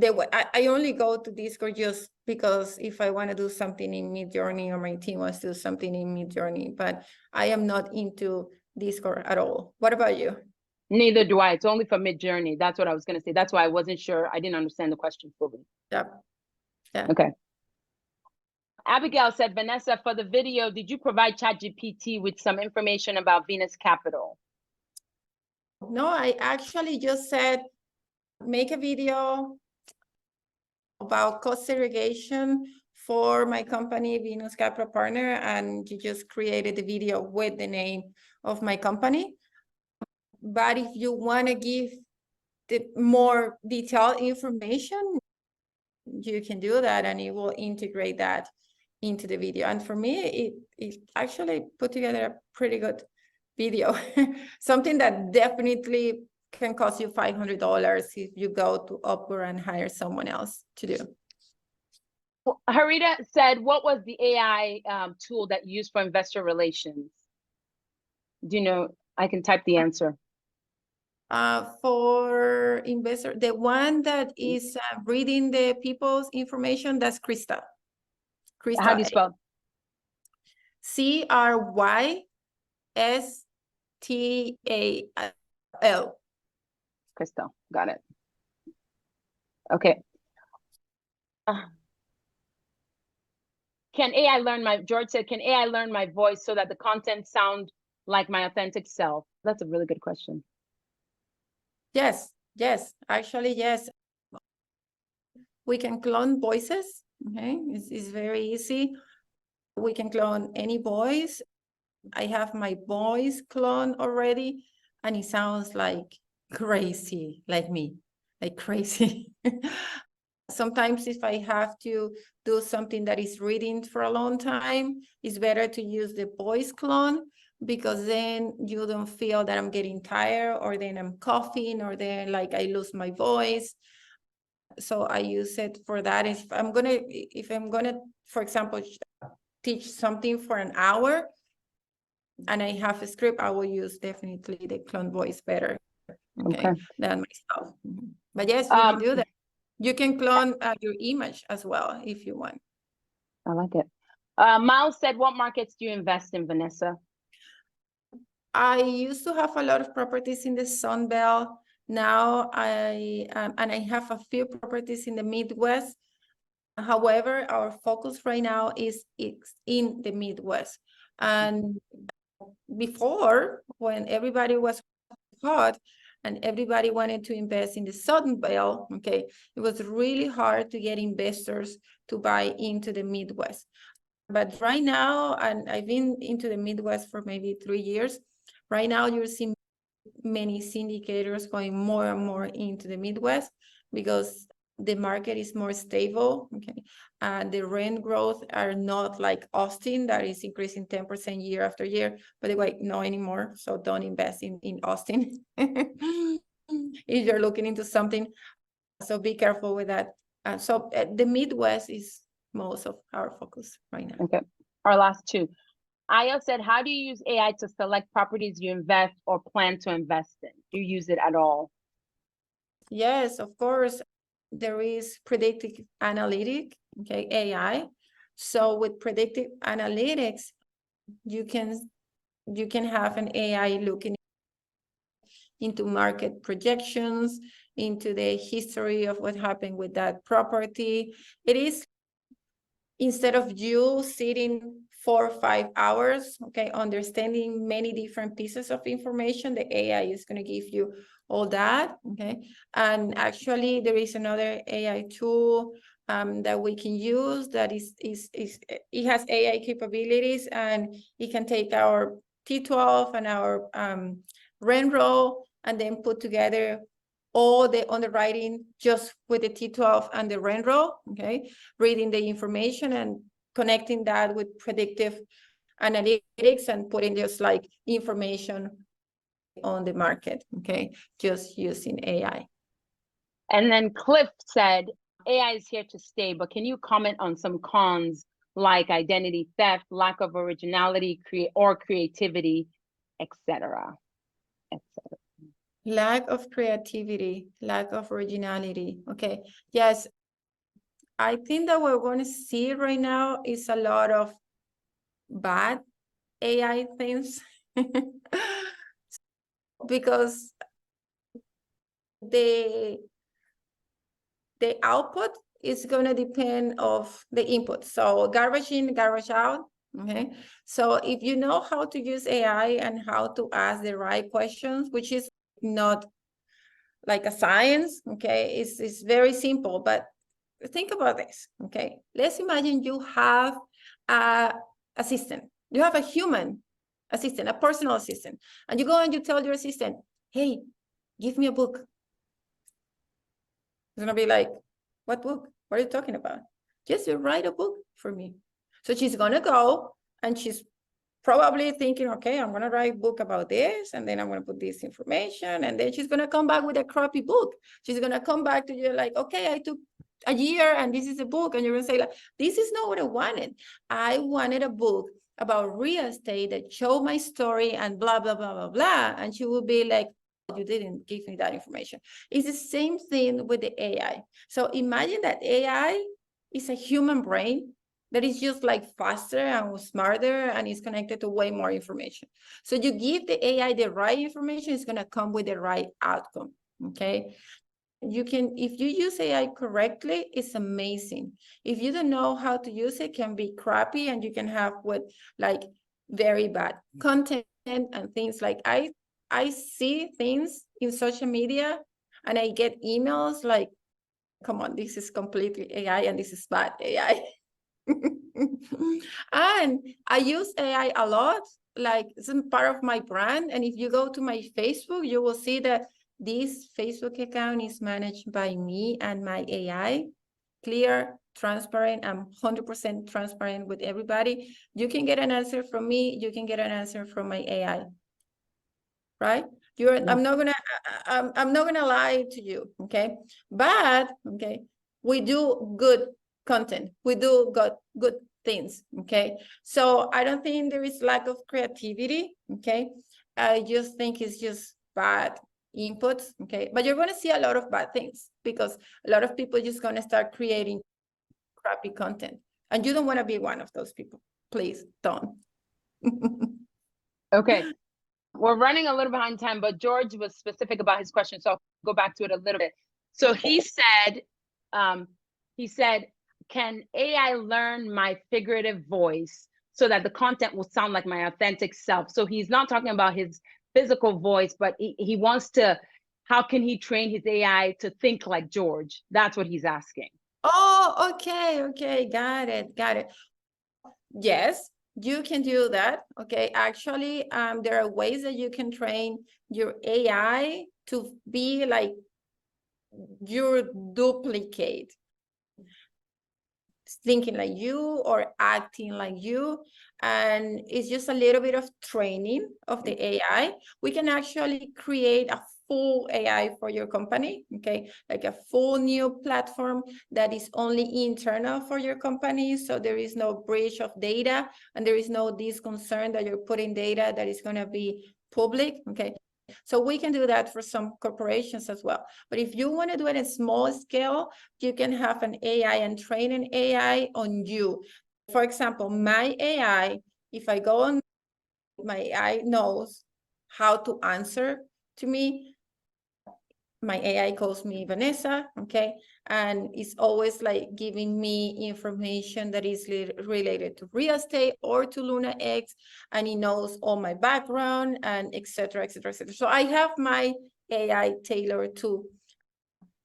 I only go to Discord just because if I want to do something in Midjourney or my team wants to do something in Midjourney, but I am not into Discord at all. What about you? Neither do I. It's only for Mid-Journey. That's what I was going to say. That's why I wasn't sure. I didn't understand the question fully. Yep. Yeah. Okay. Abigail said, Vanessa, for the video, did you provide ChatGPT with some information about Venus Capital? No, I actually just said, make a video about cost segregation for my company, Venus Capital Partner, and you just created the video with the name of my company. But if you want to give the more detailed information, you can do that, and it will integrate that into the video. And for me, it actually put together a pretty good video, something that definitely can cost you $500 if you go to Upwork and hire someone else to do. Harita said, what was the AI tool that you used for investor relations? Do you know? I can type the answer. For investor, the one that is reading the people's information, that's Krista. How do you spell? CRYSTAL. Crystal, got it. Okay. Can AI learn my, George said, can AI learn my voice so that the content sound like my authentic self? That's a really good question. Yes, actually, yes. We can clone voices, okay? It's very easy. We can clone any voice. I have my voice clone already, and it sounds like crazy, like me, like crazy. Sometimes if I have to do something that is reading for a long time, it's better to use the voice clone, because then you don't feel that I'm getting tired, or then I'm coughing, or then like I lose my voice. So I use it for that. If I'm gonna, for example, teach something for an hour and I have a script, I will use definitely the clone voice better, okay. Than myself. But yes, you can do that. You can clone your image as well if you want. I like it. Miles said, what markets do you invest in, Vanessa? I used to have a lot of properties in the Sun Belt. Now I have a few properties in the Midwest. However, our focus right now is in the Midwest. And before, when everybody was hot and everybody wanted to invest in the Southern Belt, okay, it was really hard to get investors to buy into the Midwest. But right now, and I've been into the Midwest for maybe 3 years, right now you're seeing many syndicators going more and more into the Midwest because the market is more stable, okay? And the rent growth are not like Austin, that is increasing 10% year after year. By the way, no anymore, so don't invest in Austin if you're looking into something. So be careful with that. So the Midwest is most of our focus right now. Okay, our last two. Aya said, how do you use AI to select properties you invest or plan to invest in? Do you use it at all? Yes, of course. There is predictive analytic, okay, AI. So with predictive analytics, you can have an AI looking into market projections, into the history of what happened with that property. It is, instead of you sitting 4 or 5 hours, okay, understanding many different pieces of information, the AI is going to give you all that, okay? And actually, there is another AI tool that we can use that it has AI capabilities, and it can take our T12 and our rent roll and then put together all the underwriting just with the T12 and the rent roll, okay? Reading the information and connecting that with predictive analytics and putting just like information on the market, okay? Just using AI. And then Cliff said, AI is here to stay, but can you comment on some cons like identity theft, lack of originality, creativity, etc., etc.? Lack of creativity, lack of originality. Okay, yes. I think that what we're going to see right now is a lot of bad AI things because the output is going to depend of the input. So garbage in, garbage out. Okay. So if you know how to use AI and how to ask the right questions, which is not like a science, okay, it's very simple, but think about this, okay? Let's imagine you have a assistant. You have a human assistant, a personal assistant, and you go and you tell your assistant, hey, give me a book. It's gonna be like, what book? What are you talking about? Just you write a book for me. So she's gonna go and she's probably thinking, okay, I'm gonna write a book about this, and then I'm gonna put this information, and then she's gonna come back with a crappy book. She's gonna come back to you like, okay, I took a year and this is a book, and you're gonna say like, this is not what I wanted. I wanted a book about real estate that showed my story and blah, blah, blah, blah, blah. And she will be like, you didn't give me that information. It's the same thing with the AI. So imagine that AI is a human brain that is just like faster and smarter and is connected to way more information. So you give the AI the right information, it's gonna come with the right outcome, okay? You can, if you use AI correctly, it's amazing. If you don't know how to use it, can be crappy, and you can have what like very bad content and things like I see things in social media and I get emails like, come on, this is completely AI and this is bad AI. And I use AI a lot, like it's part of my brand. And if you go to my Facebook, you will see that this Facebook account is managed by me and my AI. Clear, transparent, I'm 100% transparent with everybody. You can get an answer from me, you can get an answer from my AI, right? I'm not gonna lie to you, okay? But okay, we do good content, we do good things, okay? So I don't think there is lack of creativity, okay? I just think it's just bad inputs, okay? But you're gonna see a lot of bad things because a lot of people just gonna start creating crappy content, and you don't want to be one of those people. Please don't. Okay. We're running a little behind time, but George was specific about his question, so I'll go back to it a little bit. So he said, can AI learn my figurative voice so that the content will sound like my authentic self? So he's not talking about his physical voice, but he wants to, how can he train his AI to think like George? That's what he's asking. Oh, okay, got it. Yes, you can do that. Okay, actually, there are ways that you can train your AI to be like your duplicate, thinking like you or acting like you. And it's just a little bit of training of the AI. We can actually create a full AI for your company, okay? Like a full new platform that is only internal for your company. So there is no breach of data, and there is no this concern that you're putting data that is gonna be public, okay? So we can do that for some corporations as well. But if you want to do it in small scale, you can have an AI and train an AI on you. For example, my AI, if I go on, my AI knows how to answer to me. My AI calls me Vanessa, okay? And it's always like giving me information that is related to real estate or to Luna X, and it knows all my background and et cetera, et cetera, et cetera. So I have my AI tailored to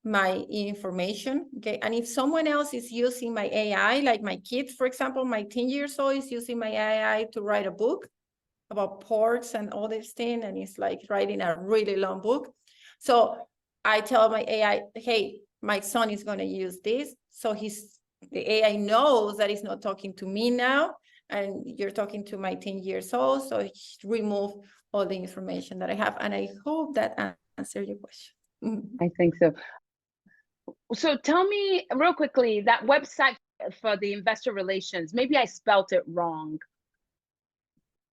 my information, okay? And if someone else is using my AI, like my kids, for example, my 10 years old is using my AI to write a book about ports and all this thing, and it's like writing a really long book. So I tell my AI, hey, my son is going to use this. So the AI knows that it's not talking to me now, and you're talking to my 10 years old. So remove all the information that I have. And I hope that answered your question. I think so. So tell me real quickly, that website for the investor relations, maybe I spelt it wrong.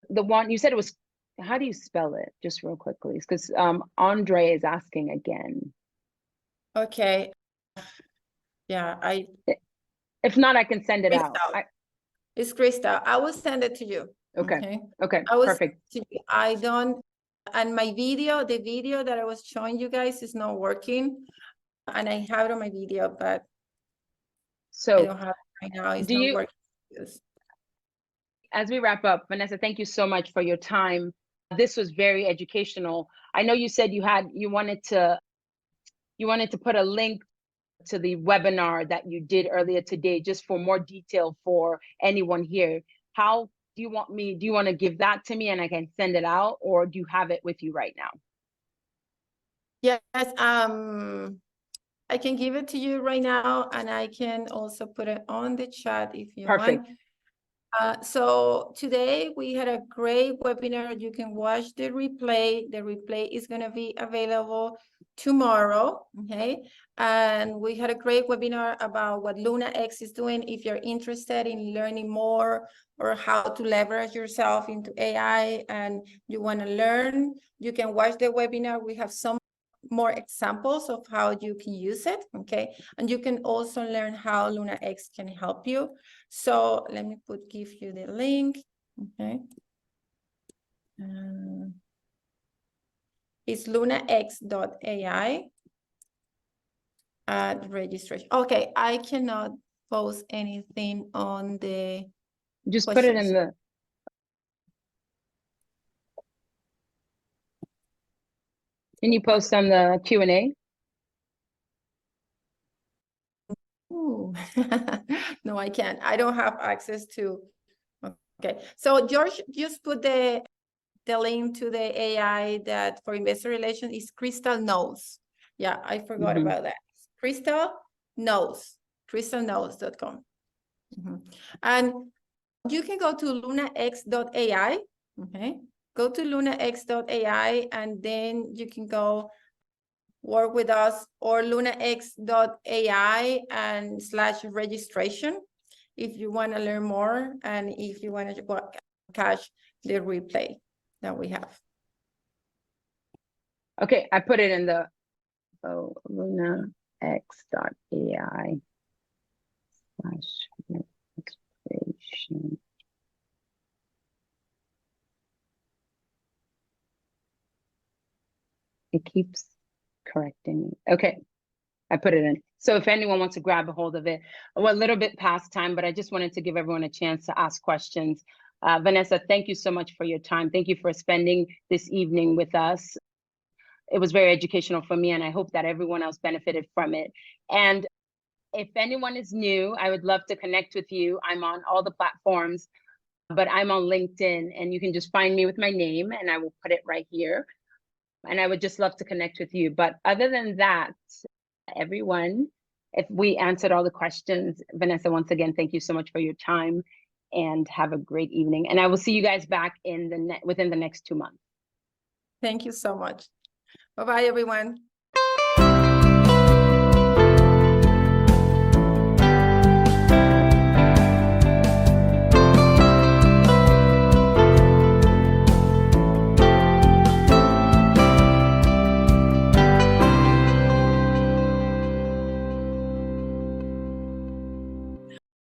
The one you said it was, how do you spell it? Just real quickly, because Andre is asking again. Okay. Yeah, if not, I can send it out. It's Krista. I will send it to you. Okay. I will perfect. send it to you. I don't And my video, the video that I was showing you guys is not working. And I have it on my video, but I So don't have it right now. It's do not you, working. as we wrap up, Vanessa, thank you so much for your time. This was very educational. I know you said you wanted to put a link to the webinar that you did earlier today, just for more detail for anyone here. How do you want to give that to me and I can send it out, or do you have it with you right now? Yes, I can give it to you right now, and I can also put it on the chat if you Perfect. want. So today we had a great webinar. You can watch the replay. The replay is going to be available tomorrow, okay? And we had a great webinar about what LunaX is doing. If you're interested in learning more or how to leverage yourself into AI and you want to learn, you can watch the webinar. We have some more examples of how you can use it, okay? And you can also learn how LunaX can help you. So let me give you the link, okay? It's lunax.ai at registration. Okay, I cannot post anything on the Just questions. put it in the. Can you post on the Q&A? No, I can't. I don't have access to. Okay, so George just put the link to the AI that for investor relations is Crystal Knows. Yeah, I forgot about that. Crystal Knows, crystalknows.com. And you can go to lunax.ai. Okay, go to lunax.ai and then you can go work with us, or lunax.ai and /registration if you want to learn more and if you want to catch the replay that we have. Okay, I put it in the lunax.ai /registration. It keeps correcting me. Okay, I put it in. So if anyone wants to grab a hold of it, we're a little bit past time, but I just wanted to give everyone a chance to ask questions. Vanessa, thank you so much for your time. Thank you for spending this evening with us. It was very educational for me, and I hope that everyone else benefited from it. And if anyone is new, I would love to connect with you. I'm on all the platforms, but I'm on LinkedIn, and you can just find me with my name, and I will put it right here. And I would just love to connect with you. But other than that, everyone, if we answered all the questions, Vanessa, once again, thank you so much for your time, and have a great evening. And I will see you guys back in within the next 2 months. Thank you so much. Bye-bye, everyone.